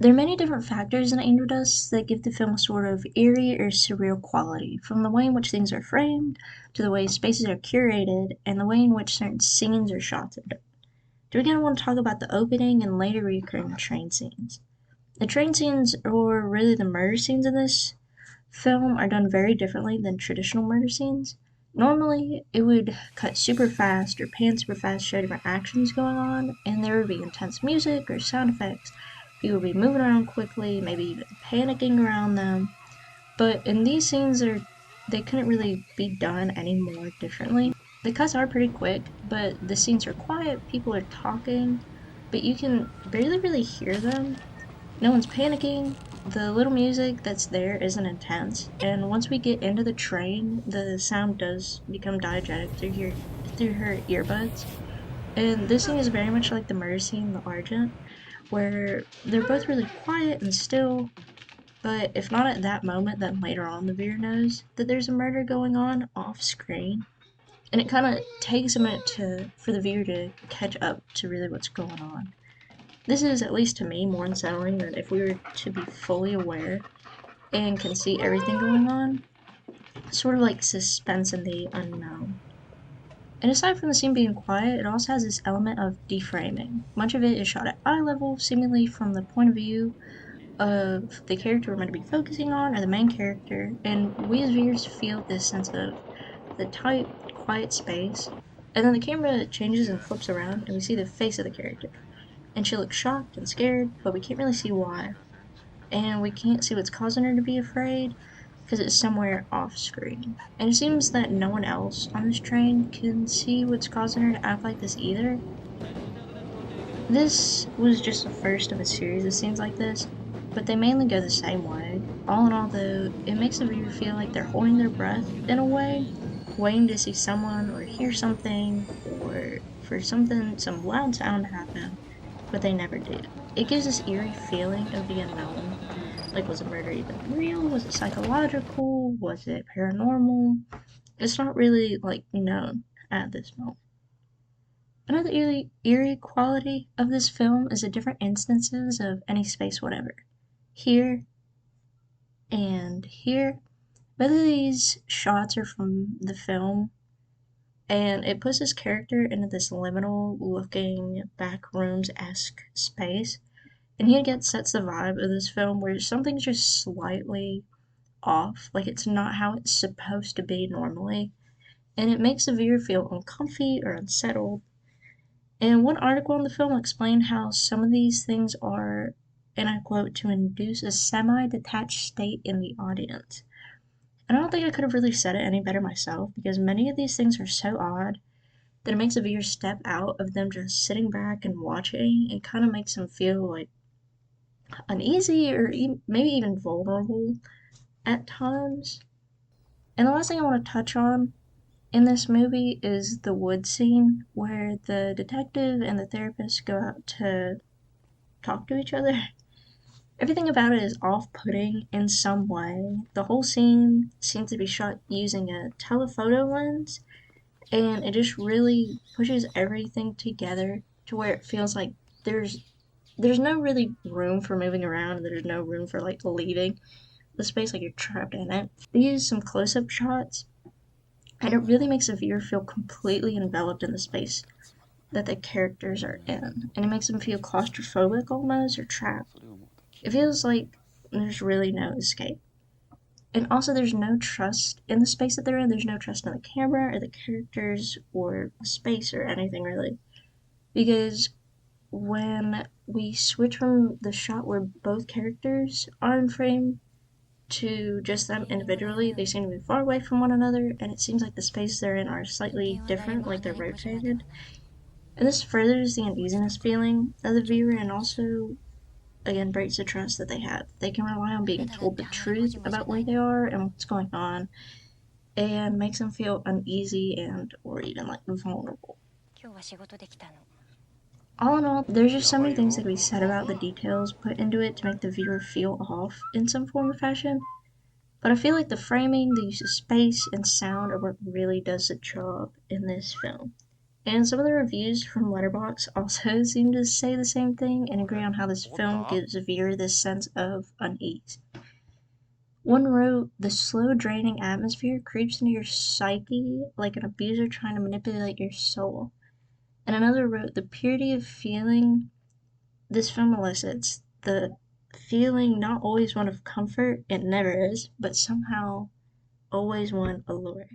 There are many different factors in Angel Dust that give the film a sort of eerie or surreal quality, from the way in which things are framed, to the way spaces are curated, and the way in which certain scenes or shots are done. Do we again want to talk about the opening and later recurring train scenes? The train scenes, or really the murder scenes in this film, are done very differently than traditional murder scenes. Normally, it would cut super fast or pan super fast, show different actions going on, and there would be intense music or sound effects. People would be moving around quickly, maybe even panicking around them. But in these scenes, they couldn't really be done any more differently. The cuts are pretty quick, but the scenes are quiet, people are talking, but you can barely really hear them. No one's panicking. The little music that's there isn't intense, and once we get into the train, the sound does become diegetic through her earbuds. And this scene is very much like the murder scene in The Argent, where they're both really quiet and still, but if not at that moment, then later on the viewer knows that there's a murder going on off screen. And it kind of takes a minute for the viewer to catch up to really what's going on. This is, at least to me, more unsettling than if we were to be fully aware and can see everything going on. Sort of like suspense in the unknown. And aside from the scene being quiet, it also has this element of deframing. Much of it is shot at eye level, seemingly from the point of view of the character we're meant to be focusing on, or the main character, and we as viewers feel this sense of the tight, quiet space. And then the camera changes and flips around, and we see the face of the character. And she looks shocked and scared, but we can't really see why. And we can't see what's causing her to be afraid because it's somewhere off screen. And it seems that no one else on this train can see what's causing her to act like this either. This was just the first of a series of scenes like this, but they mainly go the same way. All in all, though, it makes the viewer feel like they're holding their breath in a way, waiting to see someone or hear something or for some loud sound to happen, but they never do. It gives this eerie feeling of the unknown. Like, was the murder even real? Was it psychological? Was it paranormal? It's not really, known at this moment. Another eerie quality of this film is the different instances of any space whatever. Here and here. Both of these shots are from the film, and it puts this character into this liminal looking back rooms esque space. And he again sets the vibe of this film where something's just slightly off, like it's not how it's supposed to be normally. And it makes the viewer feel uncomfy or unsettled. And one article on the film explained how some of these things are, and I quote, to induce a semi detached state in the audience. And I don't think I could have really said it any better myself because many of these things are so odd that it makes the viewer step out of them just sitting back and watching and kind of makes them feel like uneasy or maybe even vulnerable at times. And the last thing I want to touch on in this movie is the wood scene where the detective and the therapist go out to talk to each other. Everything about it is off putting in some way. The whole scene seems to be shot using a telephoto lens, and it just really pushes everything together to where it feels like there's no really room for moving around, and there's no room for leaving the space, like you're trapped in it. They use some close up shots, and it really makes the viewer feel completely enveloped in the space that the characters are in, and it makes them feel claustrophobic almost or trapped. It feels like there's really no escape. And also, there's no trust in the space that they're in. There's no trust in the camera or the characters or the space or anything really. Because when we switch from the shot where both characters are in frame to just them individually, they seem to be far away from one another, and it seems like the spaces they're in are slightly different, like they're rotated. And this furthers the uneasiness feeling of the viewer and also, again, breaks the trust that they have. They can rely on being told the truth about where they are and what's going on, and makes them feel uneasy and or even vulnerable. All in all, there's just so many things that can be said about the details put into it to make the viewer feel off in some form or fashion. But I feel like the framing, the use of space and sound are what really does the job in this film. And some of the reviews from Letterboxd also seem to say the same thing and agree on how this film 좋다. gives the viewer this sense of unease. One wrote, the slow, draining atmosphere creeps into your psyche like an abuser trying to manipulate your soul. And another wrote, the purity of feeling this film elicits, the feeling not always one of comfort, it never is, but somehow always one allure.